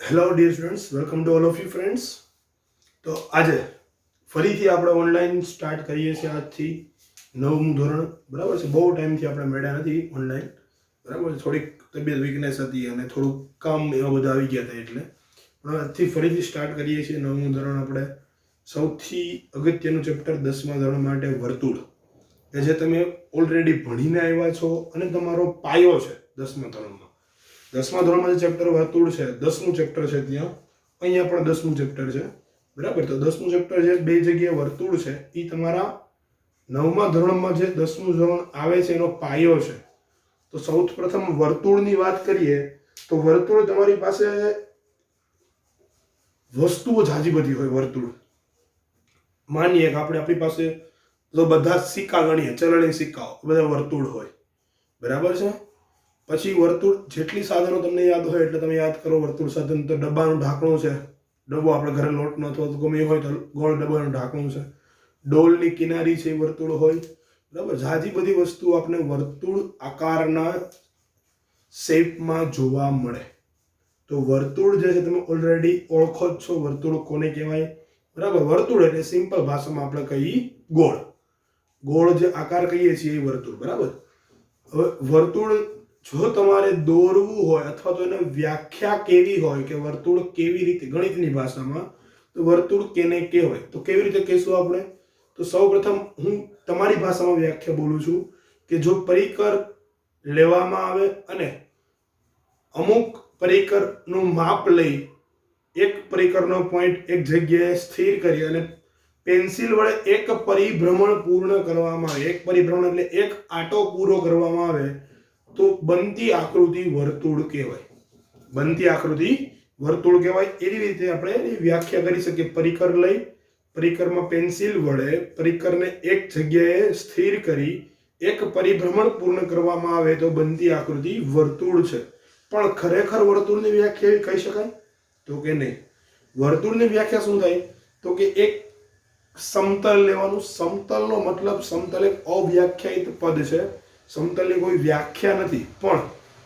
Hello dear students, welcome to all of you friends. તો આજે ફરીથી આપણે ઓનલાઈન સ્ટાર્ટ કરીએ છીએ. આજથી 9મું ધોરણ, બરાબર છે. બહુ ટાઈમથી આપણે મળ્યા નથી ઓનલાઈન, બરાબર છે. થોડીક તબિયત વીકનેસ હતી અને થોડુંક કામ એવા બધા આવી ગયા હતા, એટલે પણ આજથી ફરીથી સ્ટાર્ટ કરીએ છીએ 9મું ધોરણ. આપણે સૌથી અગત્યનું ચેપ્ટર 10મા ધોરણ માટે વર્તુળ, કે જે તમે ઓલરેડી ભણીને આવ્યા છો અને તમારો પાયો છે 10મા ધોરણમાં. 10મા ધોરણમાં જે ચેપ્ટર વર્તુળ છે, 10મું ચેપ્ટર છે, ત્યાં અહીંયા પણ 10મું ચેપ્ટર છે, બરાબર. તો 10મું ચેપ્ટર જે બે જગ્યાએ વર્તુળ છે, એ તમારા 9મા ધોરણમાં જે 10મું ધોરણ આવે છે એનો પાયો છે. તો સૌથી પ્રથમ વર્તુળની વાત કરીએ તો વર્તુળ તમારી પાસે વસ્તુઓ જાજી બધી હોય. વર્તુળ માનીએ કે આપણી પાસે તો બધા સિક્કા ગણીએ, ચલણી સિક્કાઓ બધા વર્તુળ હોય, બરાબર છે. પછી વર્તુળ જેટલી સાધનો તમને યાદ હોય એટલે તમે યાદ કરો. વર્તુળ સાધન તો ડબ્બાનું ઢાંકણું છે, ડબ્બો આપણે ઘરે લોટનો અથવા તો ગમે હોય તો ગોળ ડબ્બાનું ઢાંકણું છે. ડોલની કિનારી છે એ વર્તુળ હોય, બરાબર. જાજી બધી વસ્તુ આપણે વર્તુળ આકારના શેપમાં જોવા મળે. તો વર્તુળ જે છે તમે ઓલરેડી ઓળખો જ છો. વર્તુળ કોને કહેવાય, બરાબર. વર્તુળ એટલે સિમ્પલ ભાષામાં આપણે કહીએ ગોળ. ગોળ જે આકાર કહીએ છીએ એ વર્તુળ, બરાબર. હવે વર્તુળ જો તમારે દોરવું હોય અથવા તો એને વ્યાખ્યા કેવી હોય કે વર્તુળ કેવી રીતે ગણિતની ભાષામાં, તો વર્તુળ કેને કહેવાય, તો કેવી રીતે કહેશું આપણે? તો સૌપ્રથમ હું તમારી ભાષામાં વ્યાખ્યા બોલું છું કે જો પરિકર લેવામાં આવે અને અમુક પરિકરનું માપ લઈ એક પરિકરનો પોઈન્ટ એક જગ્યાએ સ્થિર કરી અને પેન્સિલ વડે એક પરિભ્રમણ પૂર્ણ કરવામાં આવે, એક પરિભ્રમણ એટલે એક આંટો પૂરો કરવામાં આવે, તો બનતી આકૃતિ વર્તુળ કહેવાય. બનતી આકૃતિ વર્તુળ કહેવાય. એવી રીતે આપણે એની વ્યાખ્યા કરી શકીએ. પરિકર લઈ પરિકરમાં પેન્સિલ વડે પરિકરને એક જગ્યાએ સ્થિર કરી એક પરિભ્રમણ પૂર્ણ કરવામાં આવે તો બનતી આકૃતિ વર્તુળ છે. પણ ખરેખર વર્તુળની વ્યાખ્યા કહી શકાય તો કે નહીં. વર્તુળની વ્યાખ્યા શું થાય તો કે એક સમતલ લેવાનું. સમતલનો મતલબ, સમતલ એક અવ્યાખ્યાયિત પદ છે. સમતલની કોઈ વ્યાખ્યા નથી. પણ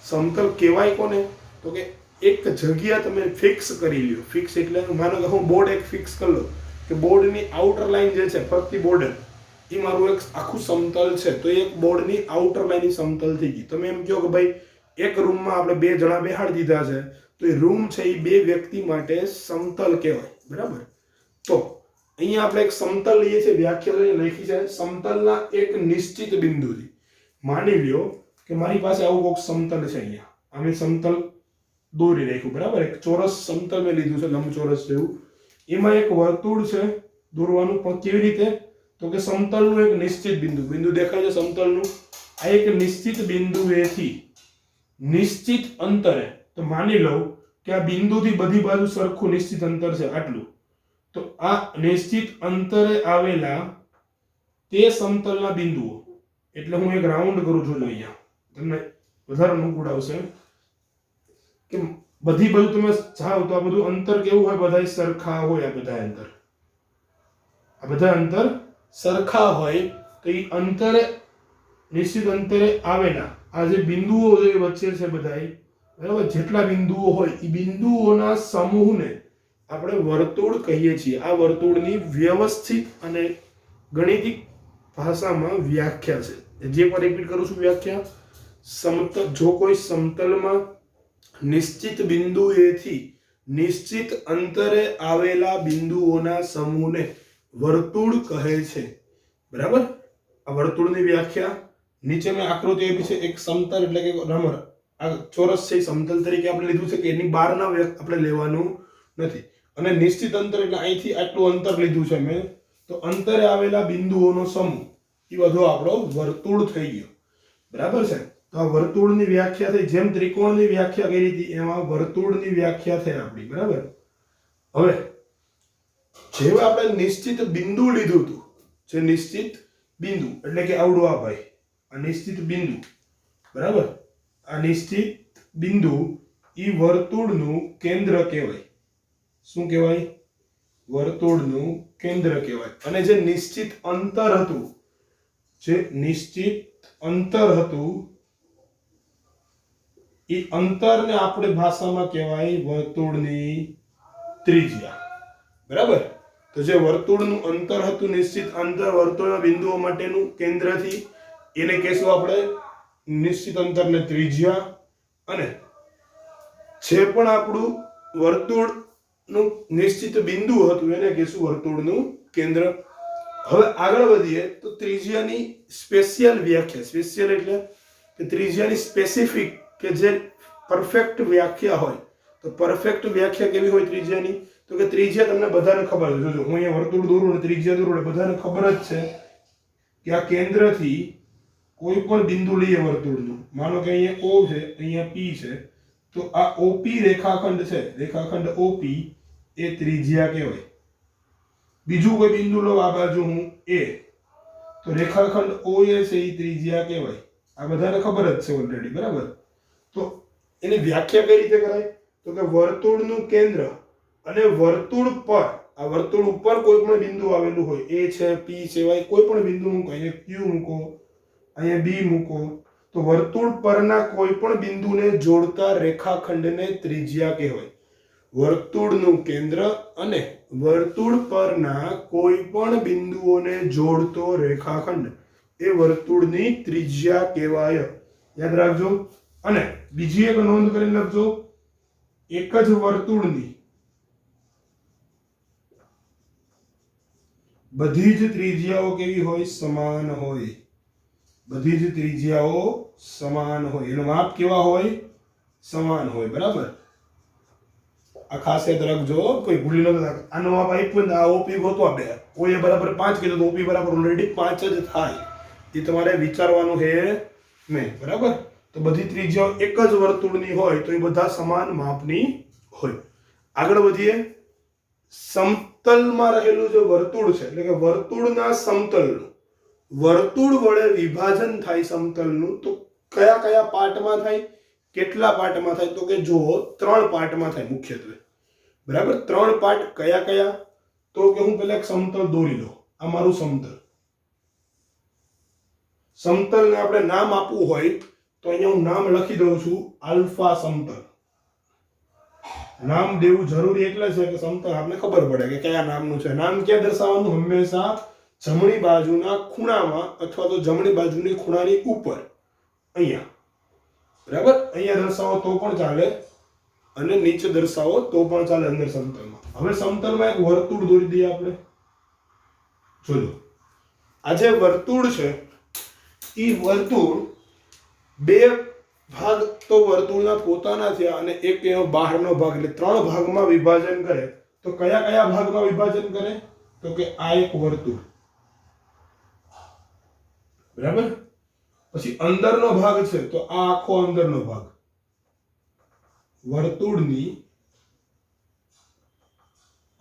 સમતલ કહેવાય કોને તો કે એક જગ્યા તમે ફિક્સ કરી લ્યો. ફિક્સ એટલે માનો કે હું બોર્ડ એક ફિક્સ કરી લો કે બોર્ડની આઉટર લાઈન જે છે, ફરતી બોર્ડર, એ મારું એક આખું સમતલ છે. તો એક બોર્ડની આઉટર લાઈન સમતલ થઈ ગઈ. તમે એમ કહો કે ભાઈ એક રૂમમાં આપણે બે જણા બેહાડી દીધા છે, તો એ રૂમ છે એ બે વ્યક્તિ માટે સમતલ કહેવાય, બરાબર. તો અહીંયા આપણે એક સમતલ લઈએ છીએ, વ્યાખ્યા લખી છે સમતલના એક નિશ્ચિત બિંદુથી. માની લ્યો કે મારી પાસે આવું કોઈક સમતલ છે. અહીંયા અમે સમતલ દોરી રાખ્યું, બરાબર. એક ચોરસ સમતલ મેં લીધું છે, લંબચોરસ જેવું. એમાં એક વર્તુળ છે દોરવાનું. પણ કેવી રીતે તો કે સમતલનું એક નિશ્ચિત બિંદુ દેખાય છે સમતલનું. આ એક નિશ્ચિત બિંદુએથી નિશ્ચિત અંતરે, તો માની લઉં કે આ બિંદુથી બધી બાજુ સરખું નિશ્ચિત અંતર છે આટલું, તો આ નિશ્ચિત અંતરે આવેલા તે સમતલના બિંદુઓ, એટલે હું એક રાઉન્ડ કરું છું. અહીંયા તમને વધારે અનુકૂળ આવશે કે બધી બાજુ તમે જાઓ તો આ બધું અંતર કેવું હોય, બધા સરખા હોય. આ બધા અંતર સરખા હોય. તો એ અંતરે, નિશ્ચિત અંતરે આવેલા આ જે બિંદુઓ જે વચ્ચે છે બધા, બરાબર, જેટલા બિંદુઓ હોય એ બિંદુઓના સમૂહને આપણે વર્તુળ કહીએ છીએ. આ વર્તુળની વ્યવસ્થિત અને ગણિતિક ભાષામાં વ્યાખ્યા છે. જે પર રિપીટ કરું છું વ્યાખ્યા. સમતલ, જો કોઈ સમતલમાં નિશ્ચિત બિંદુએથી નિશ્ચિત અંતરે આવેલા બિંદુઓના સમૂહને વર્તુળ કહે છે, બરાબર. આ વર્તુળની વ્યાખ્યા નીચે મેં આકૃતિ આપી છે. એક સમતલ એટલે કે નંબર આ ચોરસ છે, સમતલ તરીકે આપણે લીધું છે કે એની બહારના આપણે લેવાનું નથી. અને નિશ્ચિત અંતર એટલે અહીંથી આટલું અંતર લીધું છે મેં, તો અંતરે આવેલા બિંદુઓનો સમૂહ, એ બધો આપણો વર્તુળ થઈ ગયો, બરાબર છે. તો આ વર્તુળની વ્યાખ્યા થઈ. જેમ ત્રિકોણની વ્યાખ્યા કરી હતી એમાં વર્તુળની વ્યાખ્યા થઈ આપણી, બરાબર. હવે જેવું આપણે નિશ્ચિત બિંદુ લીધું હતું, જે નિશ્ચિત બિંદુ એટલે કે આવડું આ ભાઈ, આ નિશ્ચિત બિંદુ, બરાબર. આ નિશ્ચિત બિંદુ ઈ વર્તુળનું કેન્દ્ર કહેવાય. શું કહેવાય? વર્તુળનું કેન્દ્ર કહેવાય. અને જે નિશ્ચિત અંતર હતું, જે નિશ્ચિત અંતર હતું એ અંતરને આપણે ભાષામાં કહેવાય વર્તુળની ત્રિજ્યા. બરાબર. તો જે વર્તુળનું અંતર હતું, નિશ્ચિત અંતર વર્તુળના બિંદુઓ માટેનું કેન્દ્રથી, એને કહેશું આપણે નિશ્ચિત અંતરને ત્રિજ્યા. અને જે પણ આપણું વર્તુળનું નિશ્ચિત બિંદુ હતું એને કહેશું વર્તુળનું કેન્દ્ર. હવે આગળ વધીએ તો ત્રિજ્યાની સ્પેશિયલ વ્યાખ્યા. સ્પેશિયલ એટલે કે ત્રિજ્યાની સ્પેસિફિક, કે જે પરફેક્ટ વ્યાખ્યા હોય. તો પરફેક્ટ વ્યાખ્યા કેવી હોય ત્રિજ્યાની? તો કે ત્રિજ્યા તમને બધાને ખબર છે. જોજો, હું અહીંયા વર્તુળ દોરું ને ત્રિજ્યા દોરું, બધાને ખબર જ છે કે આ કેન્દ્રથી કોઈ પણ બિંદુ લઈએ વર્તુળનું, માનો કે અહીંયા O છે, અહીંયા P છે, તો આ OP રેખાખંડ છે, રેખાખંડ OP એ ત્રિજ્યા કહેવાય. બીજું કોઈ બિંદુ લો, આ બાજુ હું A, તો રેખાખંડ OA છે એ ત્રિજ્યા કહેવાય. આ બધાને ખબર જ છે ઓલરેડી. બરાબર. તો એની વ્યાખ્યા કઈ રીતે કરાય? તો કે વર્તુળનું કેન્દ્ર અને વર્તુળ પર, આ વર્તુળ ઉપર કોઈ પણ બિંદુ આવેલું હોય, A છે, P છે, Y કોઈ પણ બિંદુ મૂકો, અહીંયા Q મૂકો, અહીંયા B મૂકો, તો વર્તુળ પરના કોઈ પણ બિંદુને જોડતા રેખાખંડને ત્રિજ્યા કહેવાય. વર્તુળનું કેન્દ્ર અને વર્તુળ પરના કોઈ પણ બિંદુઓને જોડતો રેખાખંડ એ વર્તુળની ત્રિજ્યા કહેવાય. યાદ રાખજો. અને બીજી એક નોંધ કરીને લખજો, એક જ વર્તુળની બધી જ ત્રિજ્યાઓ કેવી હોય? સમાન હોય. બધી જ ત્રિજ્યાઓ સમાન હોય. એનો માપ કેવા હોય? સમાન હોય. બરાબર. આ ખાસ યાદ રાખજો, કોઈ ભૂલી ન જતા. આનો માપ આપ્યો ને આ OP ગોતવા બે, OA બરાબર 5 કીધું તો OP બરાબર ઓલરેડી 5 જ થાય. એ તમારે વિચારવાનું છે નહીં. બરાબર. તો બધી ત્રિજ્યાઓ એક જ વર્તુળની હોય તો એ બધા સમાન માપની હોય. આગળ વધીએ. સમતલમાં રહેલું જે વર્તુળ છે, એટલે કે વર્તુળના સમતલનું, વર્તુળ વડે વિભાજન થાય સમતલનું, તો કયા કયા પાર્ટમાં થાય? કેટલા પાર્ટમાં થાય? તો કે જો 3 પાર્ટમાં થાય મુખ્યત્વે. બરાબર. 3 પાર્ટ કયા કયા? તો કે હું પહેલા એક સમતલ દોરી લઉં. આ મારું સમતલ. સમતલને આપણે નામ આપવું હોય તો અહીંયા હું નામ લખી દઉં છું, આલ્ફા સમતલ. નામ દેવું જરૂરી એટલે છે કે સમતલ આપણે ખબર પડે કે કયા નામનું છે. નામ ક્યાં દર્શાવવાનું? હંમેશા જમણી બાજુના ખૂણામાં અથવા તો જમણી બાજુની ખૂણાની ઉપર, અહીંયા. બરાબર. અહીંયા દર્શાવો તો પણ ચાલે અને નીચે દર્શાવો તો પણ ચાલે અંદર સમતલમાં. હવે સમતલમાં એક વર્તુળ દોરી દઈએ આપણે. જોજો, આ જે વર્તુળ છે એ વર્તુળ બે ભાગ તો વર્તુળના પોતાના થયા અને એક એનો બહારનો ભાગ, એટલે 3 ભાગમાં વિભાજન કરે. તો કયા કયા ભાગમાં વિભાજન કરે? તો કે આ એક વર્તુળ. બરાબર. પછી અંદરનો ભાગ છે તો આ આખો અંદરનો ભાગ, વર્તુળની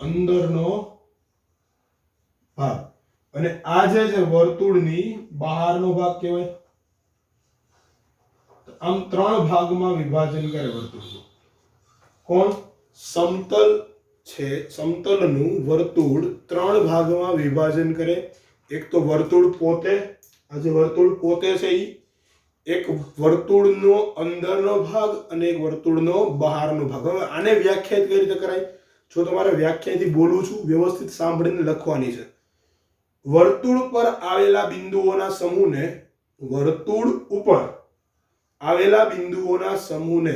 અંદરનો ભાગ. અને આ જે છે વર્તુળની બહારનો ભાગ કહેવાય. આમ 3 ભાગમાં વિભાજન કરે વર્તુળ. કોણ? સમતલ છે. સમતલનું વર્તુળ 3 ભાગમાં વિભાજન કરે. એક તો વર્તુળ પોતે, આ જે વર્તુળ પોતે છે એ, એક વર્તુળનો અંદરનો ભાગ અને એક વર્તુળનો બહારનો ભાગ. હવે આને વ્યાખ્યાયિત કઈ રીતે કરાય? જો તમારે વ્યાખ્યાથી બોલું છું, વ્યવસ્થિત સાંભળીને લખવાની છે. વર્તુળ પર આવેલા બિંદુઓના સમૂહને, વર્તુળ ઉપર આવેલા બિંદુઓના સમૂહને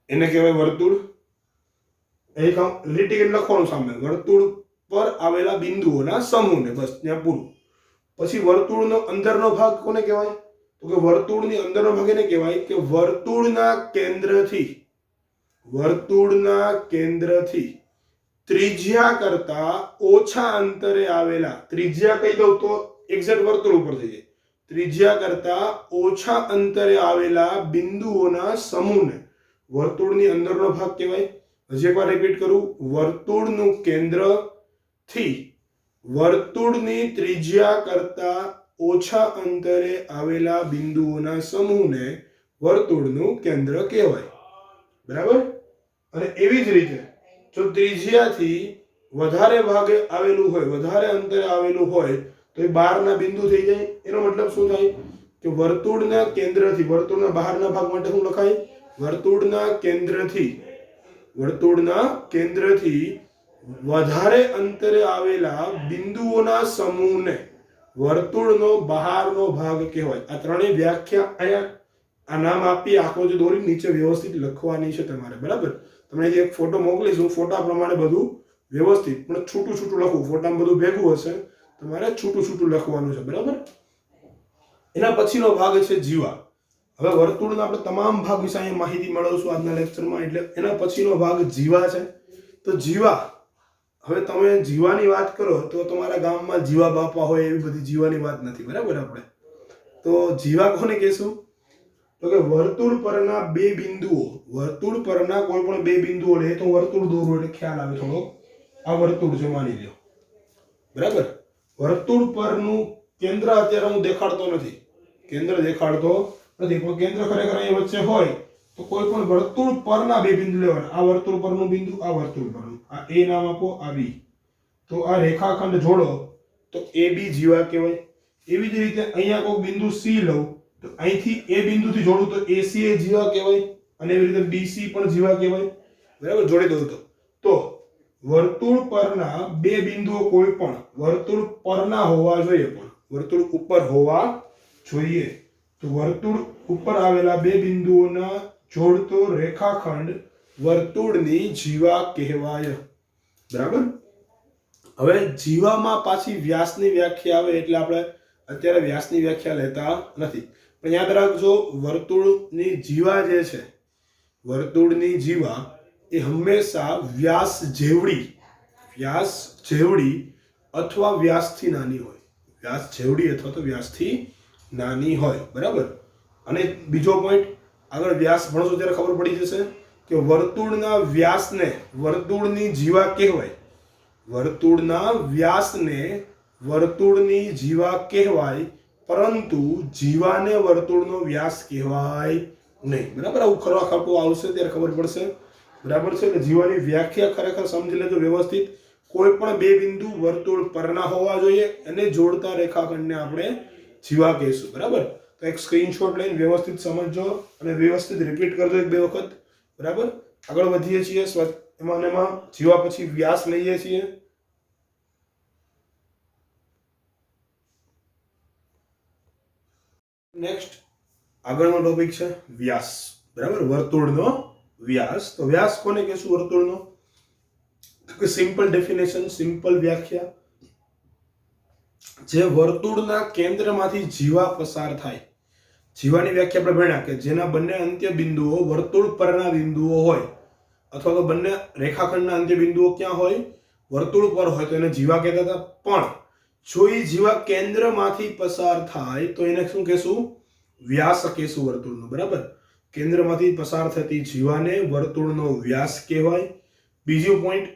એને કહેવાય વર્તુળ. એક લીટી કે લખવાનું સામે, વર્તુળ પર આવેલા બિંદુઓના સમૂહને, બસ ત્યાં પૂરું. પછી વર્તુળનો અંદરનો ભાગ કોને કહેવાય? તો કે વર્તુળની અંદરનો ભાગ એને કહેવાય કે વર્તુળના કેન્દ્રથી ત્રિજ્યા કરતા ઓછા અંતરે આવેલા, ત્રિજ્યા કહી દઉં તો એક્ઝેક્ટ વર્તુળ ઉપર થઈ જાય, ત્રિજ્યા કરતા ઓછા અંતરે આવેલા બિંદુઓના સમૂહને વર્તુળની અંદરનો ભાગ કહેવાય. હજી એકવાર રિપીટ કરું, વર્તુળનું કેન્દ્રથી વર્તુળની ત્રિજ્યા કરતા ઓછા અંતરે આવેલા બિંદુઓના સમૂહને વર્તુળનું કેન્દ્ર કહેવાય. બરાબર. અને એવી જ રીતે જો ત્રિજ્યાથી વધારે ભાગે આવેલું હોય, વધારે અંતરે આવેલું હોય તો એ બહારના બિંદુ થઈ જાય. એનો મતલબ શું થાય? કે વર્તુળના કેન્દ્રથી, વર્તુળના બહારના ભાગ માટે શું લખાય? વર્તુળના કેન્દ્રથી વધારે અંતરે આવેલા બિંદુઓના સમૂહને વર્તુળનો બહારનો ભાગ કહેવાય. આ ત્રણેય વ્યાખ્યા અહીંયા આ નામ આપી આકૃતિ દોરી નીચે વ્યવસ્થિત લખવાની છે તમારે, બરાબર? તમને એક ફોટો મોકલીશું, ફોટા પ્રમાણે બધું વ્યવસ્થિત, પણ છૂટું છૂટું લખવું. ફોટામાં બધું ભેગું હશે, તમારે છૂટું છૂટું લખવાનું છે, બરાબર? એના પછીનો ભાગ છે જીવા. હવે વર્તુળના આપણે તમામ ભાગ વિશે અહીંયા માહિતી મેળવશું આજના લેક્ચરમાં. એટલે એના પછીનો ભાગ જીવા છે. તો જીવા, હવે તમે જીવાની વાત કરો તો તમારા ગામમાં જીવા બાપા હોય એવી બધી જીવાની વાત નથી, બરાબર? આપણે તો જીવા કોને કહેશું? તો કે વર્તુળ પરના બે બિંદુઓ, વર્તુળ પરના કોઈ પણ બે બિંદુઓ લે તો વર્તુળ દોરવું એટલે ખ્યાલ આવે થોડો. આ વર્તુળ છે માની લો, બરાબર? વર્તુળ પરનું કેન્દ્ર અત્યારે હું દેખાડતો નથી, કેન્દ્ર દેખાડતો નથી, પણ કેન્દ્ર ખરેખર અહીં વચ્ચે હોય તો કોઈ પણ વર્તુળ પરના બે બિંદુ લેવાના. આ વર્તુળ પરનું બિંદુ, આ વર્તુળ પરનું, આ એ નામ આપો, આ બી. તો આ રેખાખંડ જોડો તો એ બી જીવા કહેવાય. એવી જ રીતે અહીંયા કોઈ બિંદુ સી લઉં તો અહીંથી એ બિંદુથી જોડું તો એસી એ જીવા કહેવાય, અને એવી રીતે બીસી પણ જીવા કહેવાય, બરાબર? જોડી દઉં તો વર્તુળ પરના બે બિંદુઓ કોઈ પણ વર્તુળ પરના હોવા જોઈએ, પણ વર્તુળ ઉપર હોવા જોઈએ. તો વર્તુળ ઉપર આવેલા બે બિંદુઓના જોડતો રેખાખંડ વર્તુળની જીવા કહેવાય, બરાબર? હવે જીવામાં પાછી વ્યાસની વ્યાખ્યા આવે એટલે આપણે અત્યારે વ્યાસની વ્યાખ્યા લેતા નથી, પણ યાદ રાખજો વર્તુળની જીવા જે છે, વર્તુળની જીવા એ હંમેશા વ્યાસ જેવડી અથવા વ્યાસથી નાની હોય, વ્યાસ જેવડી અથવા તો વ્યાસથી નાની હોય, બરાબર? અને બીજો પોઈન્ટ, આગળ વ્યાસ ભણશો ત્યારે ખબર પડી જશે કે વર્તુળના વ્યાસને વર્તુળની જીવા કહેવાય, વર્તુળના વ્યાસને વર્તુળની જીવા કહેવાય, પરંતુ જીવાને વર્તુળનો વ્યાસ કહેવાય નહીં, બરાબર? આવું ખરા ખાટું આવશે ત્યારે ખબર પડશે, બરાબર છે? એટલે જીવાની વ્યાખ્યા ખરેખર સમજી લેજો વ્યવસ્થિત. કોઈ પણ બે બિંદુ વર્તુળ પરના હોવા જોઈએ અને જોડતા રેખાખંડને આપણે જીવા કહીશું, બરાબર? તો એક સ્ક્રીનશોટ લઈને વ્યવસ્થિત સમજજો અને વ્યવસ્થિત રિપીટ કરજો એક બે વખત, બરાબર? આગળ વધીએ છીએ એમાં જીવા પછી વ્યાસ લઈએ છીએ. નેક્સ્ટ આગળનો ટોપિક છે વ્યાસ, બરાબર? વર્તુળનો વ્યાસ. તો વ્યાસ કોને કહેશું વર્તુળનો? કે સિમ્પલ ડેફિનેશન, સિમ્પલ વ્યાખ્યા, જે વર્તુળના કેન્દ્રમાંથી જીવા પસાર થાય. જીવાની વ્યાખ્યા આપણે ભણ્યા કે જેના બંને અંત્ય બિંદુઓ વર્તુળ પરના બિંદુઓ હોય, અથવા તો બંને રેખાખંડના અંત્ય બિંદુઓ ક્યાં હોય? વર્તુળ પર હોય, તો એને જીવા કહેતા હતા. પણ જો એ જીવા કેન્દ્રમાંથી પસાર થાય તો એને શું કહેશું? વ્યાસ કહેશું વર્તુળનો, બરાબર? કેન્દ્રમાંથી પસાર થતી જીવાને વર્તુળનો વ્યાસ કહેવાય. બીજો પોઈન્ટ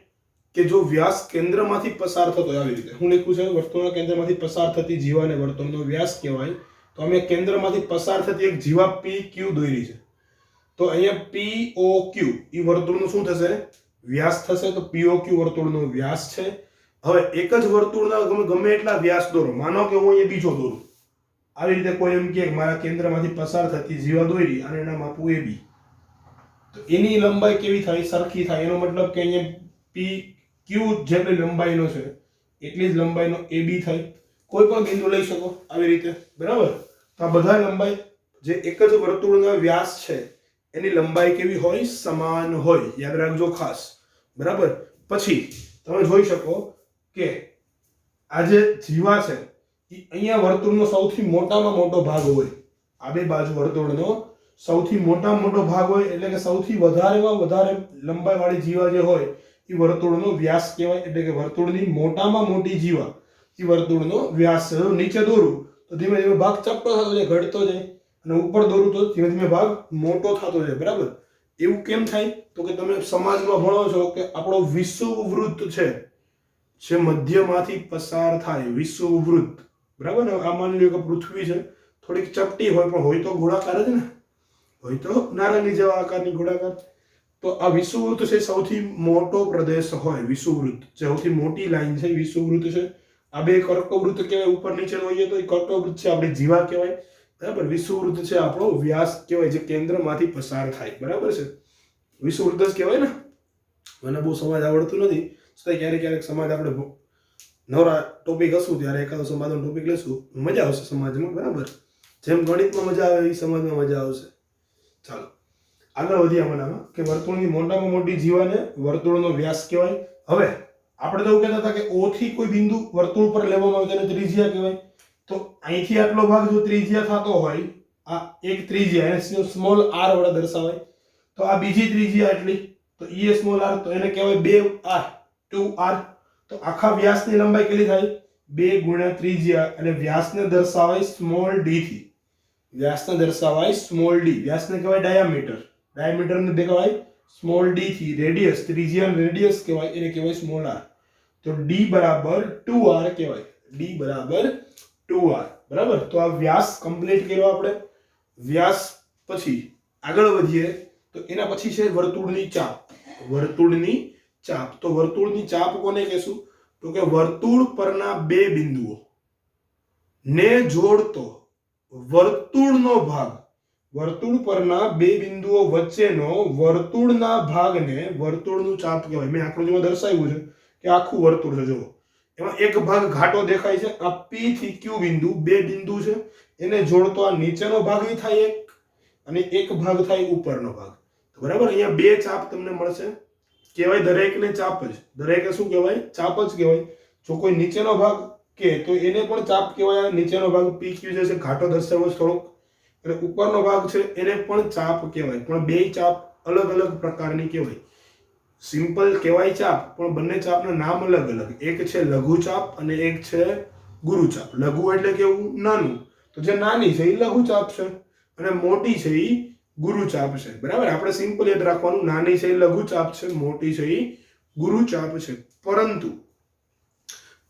કે જો વ્યાસ કેન્દ્રમાંથી પસાર થતો હોય, આવી રીતે હું લખ્યું છે વર્તુળના કેન્દ્રમાંથી પસાર થતી જીવાને વર્તુળનો વ્યાસ કહેવાય. તો અમે કેન્દ્રમાંથી પસાર થતી એક જીવા પી ક્યુ દોરી છે, તો અહીંયા પી ઓ ક્યુ એ વર્તુળનું શું થશે? વ્યાસ થશે. તો પી ઓ ક્યુ વર્તુળનો વ્યાસ છે. હવે એક જ વર્તુળના ગમે એટલા વ્યાસ દોરો, માનો કે હું અહીંયા બીજો દોરું, આવી રીતે કોઈ એમ કે મારા કેન્દ્રમાંથી પસાર થતી જીવા દોરી અને એના માપું એ બી, તો એની લંબાઈ કેવી થાય? સરખી થાય. એનો મતલબ કે અહીંયા પી ક્યુ જેટલી લંબાઈનો છે એટલી જ લંબાઈનો એ બી થાય. કોઈ પણ બિંદુ લઈ શકો આવી રીતે, બરાબર? તો આ બધા લંબાઈ જે એક જ વર્તુળના વ્યાસ છે એની લંબાઈ કેવી હોય? સમાન હોય. યાદ રાખજો ખાસ, બરાબર? પછી તમે જોઈ શકો કે આ જે જીવા છે એ અહીંયા વર્તુળનો સૌથી મોટામાં મોટો ભાગ હોય. આ બે બાજુ વર્તુળનો સૌથી મોટામાં મોટો ભાગ હોય, એટલે કે સૌથી વધારેમાં વધારે લંબાઈ વાળી જીવા જે હોય એ વર્તુળનો વ્યાસ કહેવાય. એટલે કે વર્તુળની મોટામાં મોટી જીવા એ વર્તુળનો વ્યાસ છે. નીચે દોરું તો ધીમે ધીમે ભાગ ચપટો થતો જાય, ઘટતો જાય, અને ઉપર દોરું તો ધીમે ધીમે ભાગ મોટો થતો જાય, બરાબર? એવું કેમ થાય? તો કે તમે સમાજમાં ભણો છો કે આપણો વિષુવવૃત્ત છે જે મધ્યમાંથી પસાર થાય, વિષુવવૃત્ત, બરાબર ને? આ માની લો કે પૃથ્વી છે, થોડીક ચપટી હોય પણ હોય તો ગોળાકાર જ ને, હોય તો નારંગી જેવા આકારની ગોળાકાર. તો આ વિષુવવૃત્ત છે સૌથી મોટો પ્રદેશ હોય. વિષુવવૃત્ત જે સૌથી મોટી લાઈન છે વિષુવવૃત્ત છે. આ બે કર્કવૃત્ત કહેવાય, ઉપર નીચે હોઈએ તો એ કર્કવૃત્ત છે, આપણે જીવા કહેવાય. બરાબર. વિષુવવૃત્ત છે આપણો વ્યાસ કહેવાય જે કેન્દ્રમાંથી પસાર થાય. બરાબર છે, વિષુવવૃત્ત જ કહેવાય ને. મને બહુ સમાજ આવડતું નથી, છતાં ક્યારેક ક્યારેક સમાજ આપણે નવરા ટોપિક હશું ત્યારે એકાદો સમાજનો ટોપિક લેશું, મજા આવશે સમાજમાં. બરાબર, જેમ ગણિતમાં મજા આવે એ સમાજમાં મજા આવશે. ચાલો આગળ વધીએ આમાં કે વર્તુળની મોટામાં મોટી જીવાને વર્તુળનો વ્યાસ કહેવાય. હવે આપણે તો એવું કહેતા હતા કે O થી કોઈ બિંદુ વર્તુળ પર લેવામાં આવે તેને ત્રિજ્યા કહેવાય. તો અહીંથી આટલો ભાગ જો ત્રિજ્યા થતો હોય, આ એક ત્રિજ્યા એને સ્મોલ r વડે દર્શાવાય, તો આ બીજી ત્રિજ્યા એટલી, તો એ સ્મોલ r, તો એને કહેવાય 2r, 2r. તો આખા વ્યાસની લંબાઈ કેટલી થાય? 2 ગુણ્યા ત્રિજ્યા, અને વ્યાસને દર્શાવાય સ્મોલ d થી. વ્યાસને દર્શાવાય સ્મોલ d. વ્યાસને કહેવાય ડાયામીટર, ડાયામીટરને કહેવાય સ્મોલ d થી. રેડિયસ, ત્રિજ્યા રેડિયસ કહેવાય, એને કહેવાય સ્મોલ r. તો d બરાબર 2r કહેવાય. d બરાબર 2r. બરાબર. તો આ વ્યાસ કમ્પ્લીટ કર્યો આપણે. વ્યાસ પછી આગળ વધીએ તો એના પછી છે વર્તુળની ચાપ. વર્તુળની ચાપ. તો વર્તુળની ચાપ કોને કહેશું? તો કે વર્તુળ પરના બે બિંદુઓ ને જોડતો વર્તુળનો ભાગ. વર્તુળ પરના બે બિંદુઓ વચ્ચેનો વર્તુળના ભાગને વર્તુળનું ચાપ કહેવાય. મેં આકૃતિમાં દર્શાવ્યું છે કે આખું વર્તુળ છે. જુઓ, એમાં એક ભાગ ઘાટો દેખાય છે. આ P થી Q બિંદુ, બે બિંદુ છે, એને જોડતો આ નીચેનો ભાગ થાય એક, અને એક ભાગ થાય ઉપરનો ભાગ. બરાબર, અહીંયા બે ચાપ તમને મળશે. કહેવાય દરેકને ચાપ જ. દરેકે શું કહેવાય? ચાપ જ કહેવાય. જો કોઈ નીચેનો ભાગ કે તો એને પણ ચાપ કહેવાય. નીચેનો ભાગ PQ જે છે ઘાટો દર્શાવ્યો છે થોડોક, અને ઉપરનો ભાગ છે એને પણ ચાપ કહેવાય. પણ બે ચાપ અલગ અલગ પ્રકારની કહેવાય. સિમ્પલ કહેવાય ચાપ, પણ બંને ચાપના નામ અલગ અલગ. એક છે લઘુ ચાપ અને એક છે ગુરુ ચાપ. લઘુ એટલે કેવું? નાનું. તો જે નાની છે એ લઘુ ચાપ છે, અને મોટી છે એ ગુરુ ચાપ છે. બરાબર, આપણે સિમ્પલ યાદ રાખવાનું, નાની છે એ લઘુ ચાપ છે, મોટી છે એ ગુરુ ચાપ છે. પરંતુ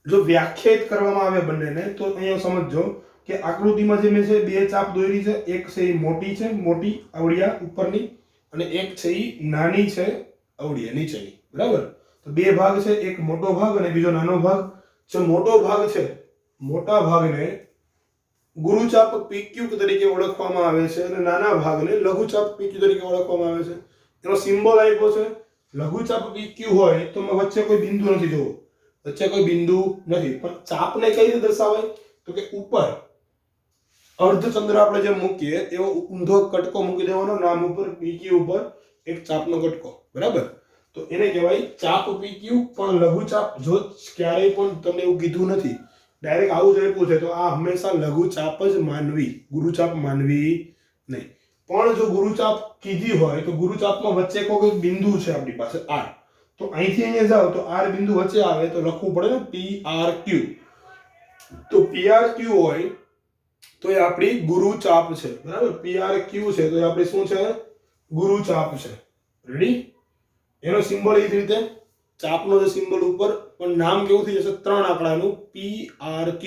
જો વ્યાખ્યાયિત કરવામાં આવે બંનેને, તો અહીંયા સમજજો કે આકૃતિમાં જે મેં છે બે ચાપ દોરી છે. એક છે એ મોટી છે, મોટી આવડિયા ઉપરની, અને એક છે એ નાની છે, આવડિયા નીચેની. બરાબર, તો બે ભાગ છે, એક મોટો ભાગ અને બીજો નાનો ભાગ. જો મોટો ભાગ છે, મોટા ભાગને ગુરુચાપ PQ તરીકે ઓળખવામાં આવે છે, અને નાના ભાગને લઘુચાપ PQ તરીકે ઓળખવામાં આવે છે. એનો સિમ્બોલ આપ્યો છે. લઘુચાપ PQ હોય તો વચ્ચે કોઈ બિંદુ નથી. જોવો, વચ્ચે કોઈ બિંદુ નથી, પણ ચાપને કઈ રીતે દર્શાવાય? તો કે ઉપર અર્ધચંદ્ર આપણે જે મૂકીએ એવો ઊંધો કટકો મૂકી દેવાનો નામ ઉપર, PQ ઉપર એક ચાપનો કટકો. બરાબર, તો એને કહેવાય ચાપ PQ. પણ લઘુચાપ જો ક્યારેય પણ તમને એવું કીધું નથી, ડાયરેક્ટ આવું જ આપ્યું છે, તો આ હંમેશા લઘુચાપ જ માનવી, ગુરુચાપ માનવી નહીં. પણ જો ગુરુચાપ કીધી હોય તો ગુરુચાપમાં વચ્ચે કોઈ બિંદુ છે આપણી પાસે R, તો અહીંથી અહીંયા જાઓ તો R બિંદુ વચ્ચે આવે તો લખવું પડે ને PRQ. તો PRQ હોય તો એ આપણી ગુરુચાપ છે. બરાબર, PRQ છે તો એ આપણી શું છે? ગુરુચાપ છે. રેડી? એનો સિમ્બોલ એ જ રીતે ચાપનો જે સિમ્બોલ ઉપર પણ નામ કેવું થઈ જશે? 3 આંકડાનું PRQ.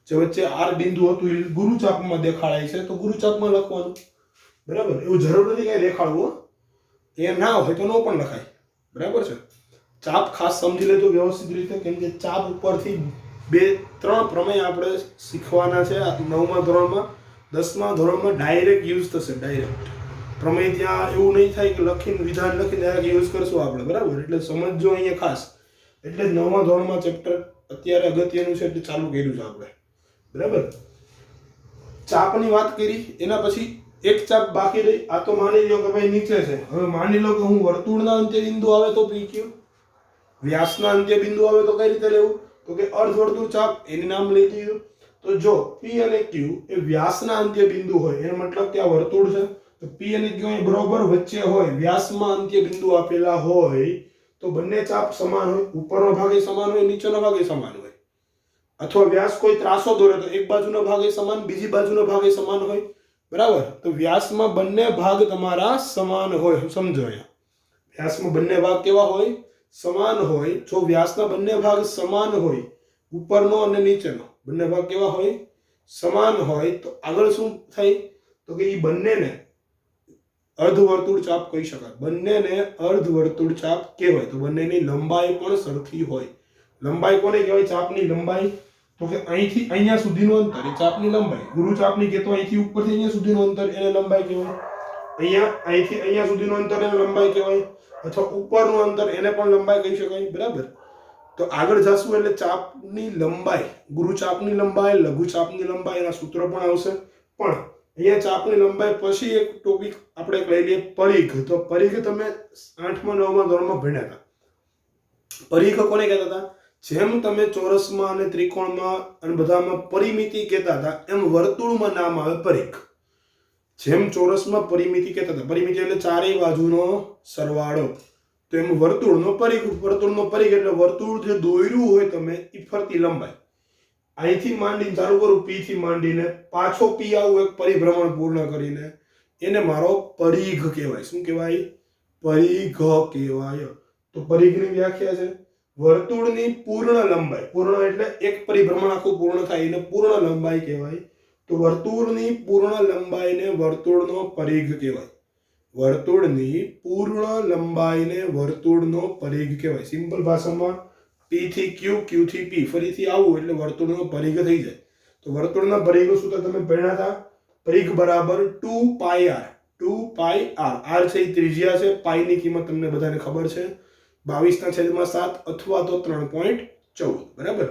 જે વચ્ચે R બિંદુ હતું એ ગુરુચાપમાં દેખાડાય છે, તો ગુરુચાપમાં લખવાનું. બરાબર, એવું જરૂર નથી કઈ દેખાડવું. એ ના હોય તો નો પણ લખાય. બરાબર છે. ચાપ ખાસ સમજી લેજો વ્યવસ્થિત રીતે, કેમ કે ચાપ ઉપરથી 2-3 પ્રમેય આપણે શીખવાના છે 9મા ધોરણમાં. 10મા ધોરણમાં ડાયરેક્ટ યુઝ થશે. ડાયરેક્ટ પ્રમેય ત્યાં એવું નહીં થાય કે લખીને વિધાન લખીને ડાયરેક્ટ યુઝ કરશું આપણે. બરાબર, એટલે સમજજો અહીંયા ખાસ. એટલે જ 9મા ધોરણમાં ચેપ્ટર અત્યારે અગત્યનું છે એટલે ચાલુ કર્યું છે આપણે. બરાબર, ચાપની વાત કરી. એના પછી એક ચાપ બાકી રહી. આ તો માની લો કે ભાઈ નીચે છે. હવે માની લો કે હું વર્તુળના અંત્ય બિંદુ આવે તો PQ, વ્યાસના અંત્ય બિંદુ આવે તો કઈ રીતે લેવું? તો કે અર્ધવર્તુળ ચાપ, એનું નામ લઈ દીધું. તો જો P અને Q એ વ્યાસના અંત્ય બિંદુ હોય, એનો મતલબ કે આ વર્તુળ છે, તો P અને Q એ બરોબર વચ્ચે હોય, વ્યાસમાં અંત્ય બિંદુ આપેલા હોય, તો બંને ચાપ સમાન હોય. ઉપરનો ભાગ એ સમાન હોય, નીચેનો ભાગ એ સમાન હોય. અથવા વ્યાસ કોઈ ત્રાસો દોરે તો એક બાજુનો ભાગ એ સમાન, બીજી બાજુનો ભાગ એ સમાન હોય. બરાબર, તો વ્યાસમાં બંને ભાગ તમારા સમાન હોય. સમજો, અહીંયા વ્યાસમાં બંને ભાગ કેવા હોય? સમાન હોય. જો વ્યાસના બંને ભાગ સમાન હોય, ઉપરનો અને નીચેનો બંને ભાગ કેવા હોય? સમાન હોય, તો આગળ શું થાય? તો કે એ બંનેને અર્ધવર્તુળ ચાપ કહી શકાય. બંનેને અર્ધવર્તુળ ચાપ કહેવાય. તો બંનેની લંબાઈ પણ સરખી હોય. લંબાઈ કોને કહેવાય? ચાપની લંબાઈ. તો કે અહીંથી અહીંયા સુધીનું અંતર એ ચાપની લંબાઈ. ગુરુ ચાપની કે તો અહીંથી ઉપરથી અહીંયા સુધીનું અંતર એને લંબાઈ કહેવાય. અહીંથી અહીંયા સુધીનું અંતર એને લંબાઈ કહેવાય. અથવા ઉપરનું અંતર એને પણ લંબાઈ કહી શકાય. બરાબર. તો આગળ જશું એટલે ચાપની લંબાઈ, ગુરુ ચાપની લંબાઈ, લઘુ ચાપની લંબાઈ, એના સૂત્ર પણ આવશે. પણ અહીંયા ચાપની લંબાઈ પછી એક ટોપિક આપણે લઈ લઈએ, પરિઘ. તો પરિઘ તમે 8મા 9મા ધોરણમાં ભણ્યા હતા. પરિઘ કોને કહેતા હતા? જેમ તમે ચોરસમાં અને ત્રિકોણમાં અને બધામાં પરિમિતિ કહેતા હતા, એમ વર્તુળમાં નામ આવે પરિઘ. જેમ ચોરસમાં પરિમિતિ કહેતા હતા, પરિમિતિ એટલે ચારેય બાજુનો સરવાળો, તો એમ વર્તુળનો પરિઘ. વર્તુળનો પરિઘ એટલે વર્તુળ જે દોર્યું હોય તમે એ ફરતી લંબાઈ. અહીંથી માંડીને ચાલુ કરું P થી માંડીને પાછો P આવું એક પરિભ્રમણ પૂર્ણ કરીને એને મારો પરિઘ કહેવાય. શું કહેવાય? પરિઘ કહેવાય. તો પરિઘની વ્યાખ્યા છે વર્તુળની પૂર્ણ લંબાઈ. પૂર્ણ એટલે એક પરિભ્રમણ આખું પૂર્ણ થાય એને પૂર્ણ લંબાઈ કહેવાય. તો વર્તુળની પૂર્ણ લંબાઈને વર્તુળનો પરિઘ કહેવાય. વર્તુળની પૂર્ણ લંબાઈને વર્તુળનો પરિઘ કહેવાય. સિમ્પલ ભાષામાં P થી Q, Q થી P, ફરીથી આવું એટલે વર્તુળનો પરિઘ થઈ જાય. તો વર્તુળના પરિઘ સૂત્ર તમે ભણ્યા હતા. પરિઘ બરાબર 2πr. 2πr. r છે એ ત્રિજ્યા છે, પાઈ ની કિંમત તમને બધાને ખબર છે 22/7 અથવા તો 3.14. બરાબર.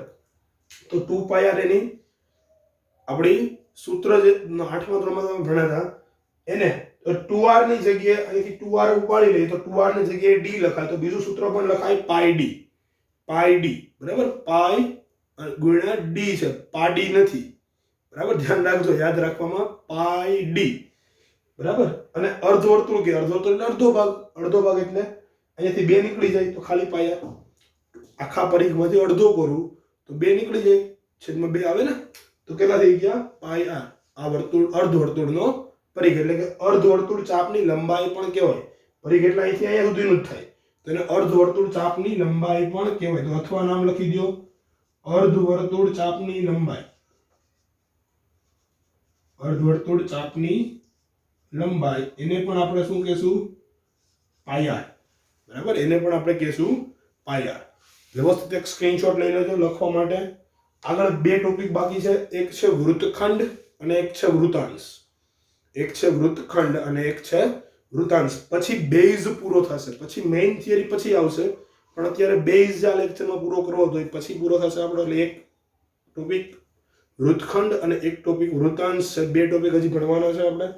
તો 2πr એની આપણી સૂત્ર જે 8મા ધોરણમાં તમે ભણ્યા હતા એને 2r ની જગ્યાએ અહીંથી 2r ઉપાડી લઈએ તો 2r ની જગ્યાએ d લખાય. તો બીજું સૂત્ર પણ લખાય πd. πd. બરાબર. પાઈ ગુણ્યા d છે, પાડી નથી. બરાબર, ધ્યાન રાખજો, યાદ રાખવામાં πd. બરાબર. અને અર્ધવર્તુળ કે અર્ધવર્તુળ એટલે અડધો ભાગ. અડધો ભાગ એટલે અહીંયાથી 2 નીકળી જાય તો ખાલી પાયા. આખા પરિઘમાંથી અડધો કરું તો 2 નીકળી જાય, છેદમાં 2 આવે ને, તો કેટલા થઈ ગયા? πr. આ વર્તુળ અર્ધવર્તુળનો પરિઘ એટલે કે અર્ધવર્તુળ ચાપની લંબાઈ પણ કહેવાય. પરિઘ એટલે અહીંથી અહીંયા સુધીનું જ થાય, તો એને અર્ધવર્તુળ ચાપની લંબાઈ પણ કહેવાય. તો અથવા નામ લખી દો, અર્ધવર્તુળ ચાપની લંબાઈ. અર્ધવર્તુળ ચાપની લંબાઈ એને પણ આપણે શું કહેશું? πr. બરાબર, એને પણ આપણે કહેશું πr. વ્યવસ્થિત એક સ્ક્રીનશોટ લઈ લેજો લખવા માટે. આગળ 2 ટોપિક બાકી છે. એક છે વૃત્તખંડ અને એક છે વૃતાંશ. એક છે વૃત્તખંડ અને એક છે વૃતાંશ. પછી બેઝ પૂરો થશે, પછી મેઇન થિયરી પછી આવશે, પણ અત્યારે બેઝ આ લેક્ચરમાં પૂરો કરવો તો પછી પૂરો થશે આપણો. એટલે એક ટોપિક વૃત્તખંડ અને એક ટોપિક વૃતાંશ છે. 2 ટોપિક હજી ભણવાના છે આપણે.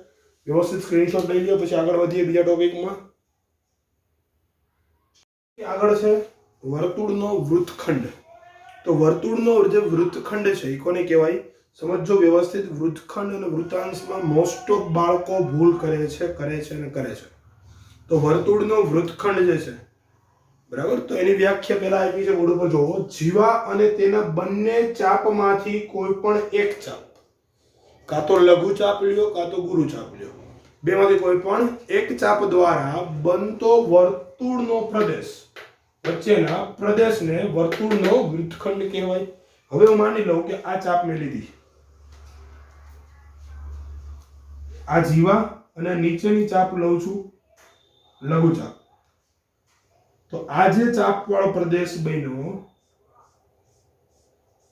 વ્યવસ્થિત સ્ક્રીનશોટ લઈ લો, પછી આગળ વધીએ બીજા ટોપિકમાં. આગળ છે વર્તુળનો વૃત્તખંડ. તો વર્તુળનો જે વૃત્તખંડ છે એ કોને કહેવાય? સમજો વ્યવસ્થિત. વૃત્તખંડ અને વૃતાંશમાં મોસ્ટ ઓફ બાળકો ભૂલ કરે છે. તો વર્તુળનો વૃત્તખંડ જે છે, બરાબર, તો એની વ્યાખ્યા પહેલા આપી છે, બોર્ડ ઉપર જોવો. જીવા અને તેના બંને ચાપમાંથી કોઈ પણ એક ચાપ, કાં તો લઘુ ચાપ લ્યો કાં તો ગુરુ ચાપ લ્યો, બેમાંથી કોઈ પણ એક ચાપ દ્વારા બનતો વર્તુળનો પ્રદેશ, વચ્ચેના પ્રદેશને વર્તુળનો વૃત્તખંડ કહેવાય. હવે હું માની લઉં કે આ ચાપ મેં લીધી, આ જીવા, અને નીચેની ચાપ લઉં છું લઘુ ચાપ. તો આ જે ચાપ વાળો પ્રદેશ બન્યો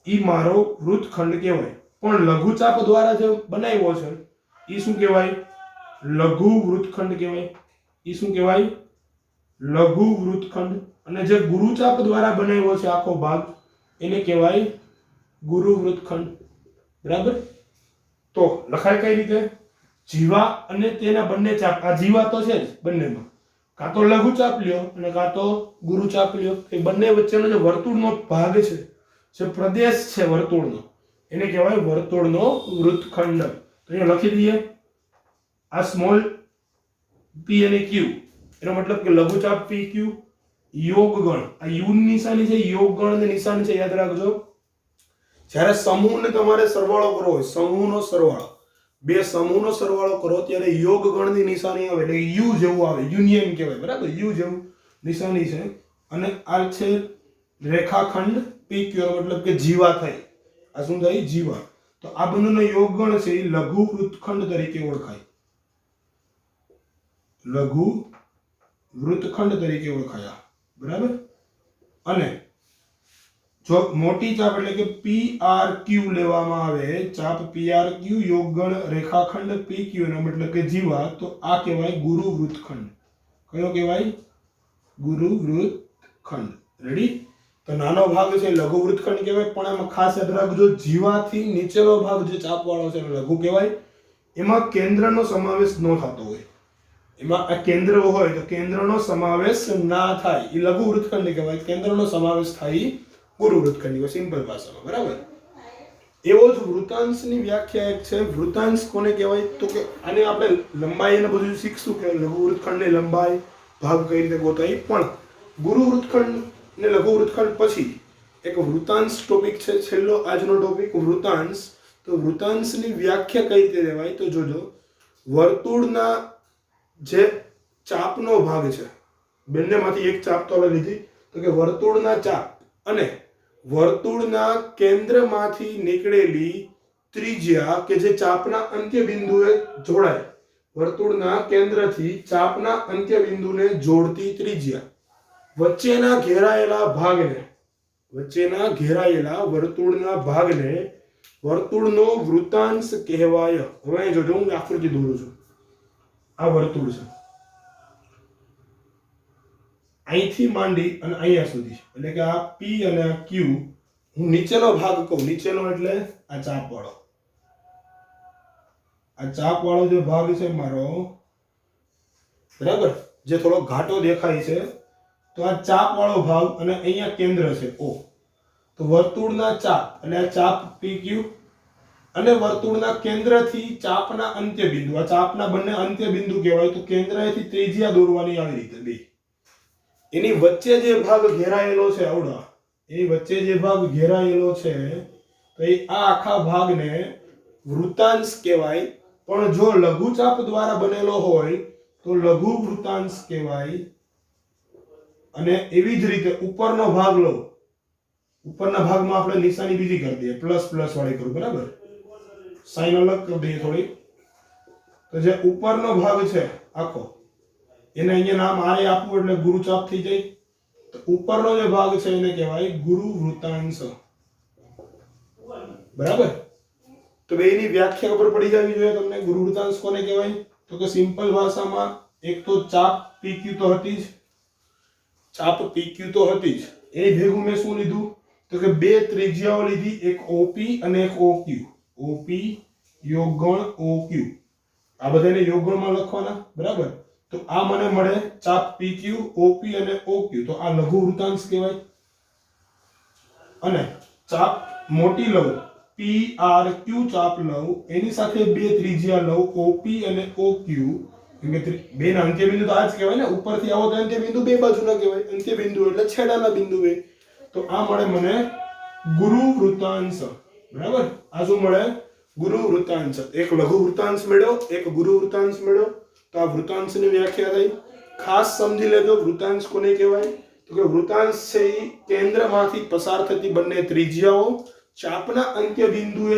ઈ મારો વૃત્તખંડ કહેવાય. પણ લઘુ ચાપ દ્વારા જે બનાવ્યો છે ઈ શું કહેવાય? લઘુ વૃત્તખંડ કહેવાય. ઈ શું કહેવાય? લઘુ વૃત્તખંડ. અને જે ગુરુ ચાપ દ્વારા બનાવ્યો છે આખો ભાગ એને કહેવાય ગુરુ વૃત્તખંડ. બરાબર. તો લખાય કઈ રીતે? જીવા અને તેના બંને ચાપ. આ જીવા તો છે જ બંનેમાં, કાં તો લઘુ ચાપ લ્યો અને કાં તો ગુરુ ચાપ લ્યો. એ બંને વચ્ચેનો જે વર્તુળનો ભાગ છે, જે પ્રદેશ છે વર્તુળનો, એને કહેવાય વર્તુળનો વૃત્તખંડ. તો અહીંયા લખી દઈએ, આ સ્મોલ p અને q, એનો મતલબ કે લઘુ ચાપ pq, યોગ ગણ. આ યુ ની નિશાની છે, યોગ ગણ ની નિશાની છે, યાદ રાખજો. જ્યારે સમૂહને તમારે સરવાળો કરવો હોય, સમૂહનો સરવાળો, બે સમૂહનો સરવાળો કરો ત્યારે યોગ ગણની નિશાની આવે, એટલે યુ જેવું આવે, યુનિયન કહેવાય. બરાબર, યુ જેવું નિશાની છે. અને આ છે રેખાખંડ PQ, મતલબ કે જીવા થઈ. આ શું થઈ? જીવા. તો આ બંનેનો યોગ ગણ છે એ લઘુ વૃત્તખંડ તરીકે ઓળખાય. લઘુ વૃત્તખંડ તરીકે ઓળખાયા. બરાબર. અને જો મોટી ચાપ એટલે કે PRQ લેવામાં આવે, ચાપ PRQ યોગગણ રેખાખંડ PQ નો મતલબ કે જીવા, તો આ કહેવાય ગુરુ વૃત્તખંડ. કયો કહેવાય? ગુરુ વૃત્તખંડ. રેડી? તો નાનો ભાગ છે લઘુ વૃત્તખંડ કહેવાય, પણ એમાં ખાસ યાદ રાખજો જીવાથી નીચેનો ભાગ જે ચાપ વાળો છે એને લઘુ કહેવાય. એમાં કેન્દ્રનો સમાવેશ ન થતો હોય, એમાં આ કેન્દ્ર હોય તો કેન્દ્રનો સમાવેશ ના થાય, એ લઘુ વૃત્તખંડ કહેવાય. કેન્દ્રનો સમાવેશ થાય ગુરુ વૃત્તખંડ, સિમ્પલ ભાષામાં. બરાબર? એવો જ વૃતાંશની વ્યાખ્યા એક છે. વૃતાંશ કોને કહેવાય? તો કે આને આપણે લંબાઈ અને બધું શીખશું કે લઘુ વૃત્તખંડની લંબાઈ, ભાગ કઈ રીતે ગોતાય. પણ ગુરુ વૃત્તખંડ ને લઘુ વૃત્તખંડ પછી એક વૃતાંશ ટોપિક છે, છેલ્લો આજનો ટોપિક વૃતાંશ. તો વૃતાંશની વ્યાખ્યા કઈ રીતે લેવાય? તો જોજો, વર્તુળના જે ચાપનો ભાગ છે, બંનેમાંથી એક ચાપ તો આપણે લીધી, તો કે વર્તુળના ચાપ અને વર્તુળના કેન્દ્રમાંથી નીકળેલી ત્રિજ્યા કે જે ચાપના અંત્ય બિંદુએ જોડાય, વર્તુળના કેન્દ્રથી ચાપના અંત્ય બિંદુને જોડતી ત્રિજ્યા, વચ્ચેના ઘેરાયેલા વર્તુળના ભાગને વર્તુળનો વૃતાંશ કહેવાય. હવે જોજો, હું આકૃતિ દોરું છું. આ વર્તુળ છે, અહીંથી માંડી અને અહીંયા સુધી, એટલે કે આ P અને આ Q. હું નીચેનો ભાગ કહું, નીચેનો એટલે આ ચાપ વાળો, આ ચાપ વાળો જે ભાગ છે મારો, બરાબર, જે થોડો ઘાટો દેખાય છે, તો આ ચાપ વાળો ભાગ અને અહીંયા કેન્દ્ર છે O. તો વર્તુળના ચાપ એટલે આ ચાપ PQ અને વર્તુળના કેન્દ્રથી ચાપના અંત્ય બિંદુ, આ ચાપના બંને અંત્ય બિંદુ કહેવાય. તો કેન્દ્રથી ત્રિજ્યા દોરવાની આવી રીતે બે, એની વચ્ચે જે ભાગ ઘેરાયેલો છે, આવડા એની વચ્ચે જે ભાગ ઘેરાયેલો છે, તો એ આ આખા ભાગને વૃતાંશ કહેવાય. પણ જો લઘુચાપ દ્વારા બનેલો હોય તો લઘુ વૃતાંશ કહેવાય. અને એવી જ રીતે ઉપરનો ભાગ લો, ઉપરના ભાગમાં આપણે નિશાની બીજી કરી દઈએ, પ્લસ પ્લસ વાળી કરું, બરાબર, સાઈન અલગ કરી દઈએ થોડી. તો જે ઉપરનો ભાગ છે આખો, એને અહીંયા નામ આરે આપવું એટલે ગુરુચાપ થઈ જાય. તો ઉપરનો જે ભાગ છે એને કહેવાય ગુરુ વૃતાંશ. બરાબર? તો બેની વ્યાખ્યા ખબર પડી જવી જોઈએ તમને. ગુરુ વૃતાંશ કોને કહેવાય? તો કે સિમ્પલ ભાષામાં એક તો ચાપ PQ તો હતી જ, ચાપ PQ તો હતી જ, એ ભેગું મેં શું લીધું? તો કે બે ત્રિજ્યાઓ લીધી, એક OP અને એક OQ. OP યોગગણ OQ, આ બધાને યોગગણમાં લખવાના. બરાબર? તો આ મને મળે ચાપ PQ, OP અને OQ. તો આ લઘુ વૃતાંશ કહેવાય. અને ચાપ મોટી લઉં, PRQ ચાપ લઉં, એની સાથે બે ત્રિજ્યા લઉં, OP અને OQ. કેમ કે બે ના અંત્ય બિંદુ તો આ જ કહેવાય ને, ઉપરથી આવો તો અંત્ય બિંદુ બે બાજુના કહેવાય. અંત્ય બિંદુ એટલે છેડાના બિંદુ બે. તો આ મળે મને ગુરુ વૃતાંશ. બરાબર? આ શું મળે? ગુરુ વૃતાંશ. એક લઘુ વૃતાંશ મેળવ્યો, એક ગુરુ વૃતાંશ મેળવ્યો. તો આ વૃતાંશની વ્યાખ્યા થઈ. ખાસ સમજી લેજો વૃતાંશ કોને કહેવાય? તો કે વૃતાંશ છે એ કેન્દ્રમાંથી પસાર થતી બંને ત્રિજ્યાઓ ચાપના અંત્ય બિંદુએ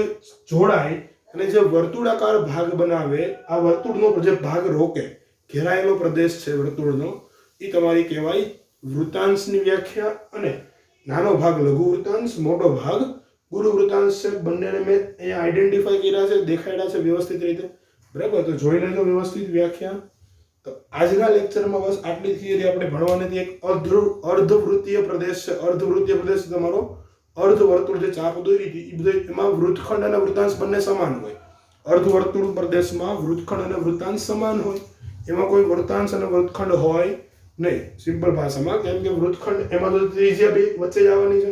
જોડાય અને જે વર્તુળાકાર ભાગ બનાવે, આ વર્તુળનો જે ભાગ રોકે, ઘેરાયેલો પ્રદેશ છે વર્તુળનો, એ તમારી કહેવાય વૃતાંશની વ્યાખ્યા. અને નાનો ભાગ લઘુ વૃતાંશ, મોટો ભાગ ગુરુ વૃતાંશ છે. બંનેને મેં અહીંયા આઈડેન્ટિફાઈ કર્યા છે, દેખાડ્યા છે વ્યવસ્થિત રીતે. બરાબર? તો જોઈ લેજો વ્યવસ્થિત વ્યાખ્યા. તો આજના લેક્ચરમાં બસ આટલી થિયરી આપણે ભણવાની. એક અર્ધવૃત્તીય પ્રદેશ છે. અર્ધવૃત્તીય પ્રદેશ તમારો અર્ધવર્તુળ જે ચાપ દોરી હતી એ બધું, એમાં વૃત્તખંડ અને વૃતાંશ બંને સમાન હોય. અર્ધવર્તુળ પ્રદેશમાં વૃત્તખંડ અને વૃતાંશ સમાન હોય, એમાં કોઈ વૃતાંશ અને વૃત્તખંડ હોય નહીં, સિમ્પલ ભાષામાં. કેમ કે વૃત્તખંડ એમાં તો ત્રિજ્યા બે વચ્ચે જ આવવાની છે.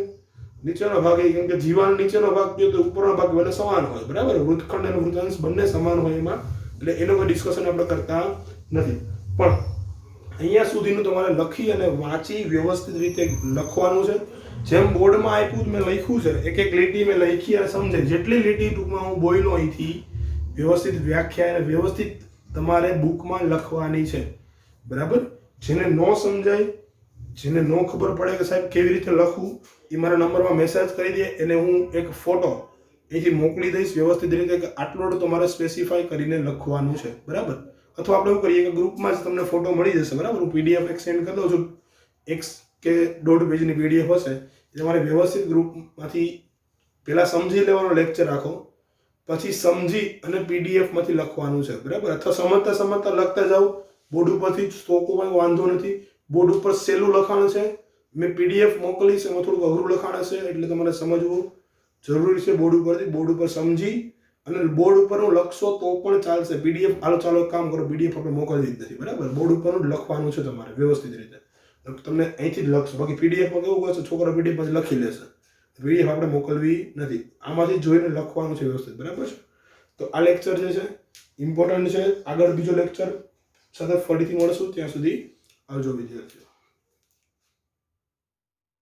નીચેનો ભાગ, કેમ કે જીવાનો નીચેનો ભાગ કયો તો ઉપરનો ભાગ બંને સમાન હોય. બરાબર? વૃત્તખંડ અને વૃતાંશ બંને સમાન હોય એમાં, એટલે એનો કોઈ ડિસ્કશન આપણે કરતા નથી. પણ અહીંયા સુધીનું તમારે લખી અને વાંચી વ્યવસ્થિત રીતે લખવાનું છે. જેમ બોર્ડમાં આપ્યું મેં લખ્યું છે, એક એક લીટી મેં લખી અને સમજે. જેટલી લીટી ટૂંકમાં હું બોલ્યો અહીંથી વ્યવસ્થિત વ્યાખ્યા અને વ્યવસ્થિત તમારે બુકમાં લખવાની છે. બરાબર? જેને ન સમજાય, જેને ન ખબર પડે કે સાહેબ કેવી રીતે લખવું, એ મારા નંબરમાં મેસેજ કરી દે, એને હું એક ફોટો અહીંથી મોકલી દઈશ વ્યવસ્થિત રીતે કે આટલો તમારે સ્પેસિફાઈ કરીને લખવાનું છે. બરાબર? અથવા આપણે એવું કરીએ કે ગ્રુપમાં જ તમને ફોટો મળી જશે. બરાબર? હું PDF એક સેન્ડ કરી દઉં છું, એક કે 1.5 પેજની PDF હશે, તમારે વ્યવસ્થિત ગ્રુપમાંથી પહેલાં સમજી લેવાનો લેક્ચર રાખો, પછી સમજી અને પીડીએફમાંથી લખવાનું છે, બરાબર? અથવા સમજતા સમજતા લખતા જાઓ બોર્ડ ઉપરથી જ, તો કોઈ વાંધો નથી. બોર્ડ ઉપર સહેલું લખાણ છે, મેં પીડીએફ મોકલીશ એમાં થોડુંક અઘરું લખાણ હશે, એટલે તમારે સમજવું જરૂરી છે. બોર્ડ ઉપરથી, બોર્ડ ઉપર સમજી અને બોર્ડ ઉપરનું લખશો તો પણ ચાલશે. પીડીએફ ચાલો એક કામ કરો, પીડીએફ આપણે મોકલવી જ નથી, બરાબર? બોર્ડ ઉપરનું જ લખવાનું છે તમારે વ્યવસ્થિત રીતે. તમને અહીંથી જ લખશો. બાકી પીડીએફમાં કેવું કરશે, છોકરા પીડીએફમાંથી લખી લેશે. પીડીએફ આપણે મોકલવી નથી, આમાંથી જોઈને લખવાનું છે વ્યવસ્થિત, બરાબર છે? તો આ લેક્ચર જે છે ઇમ્પોર્ટન્ટ છે. આગળ બીજો લેક્ચર સાથે ફરીથી મળશું. ત્યાં સુધી આવજો વિદ્યાર્થીઓ.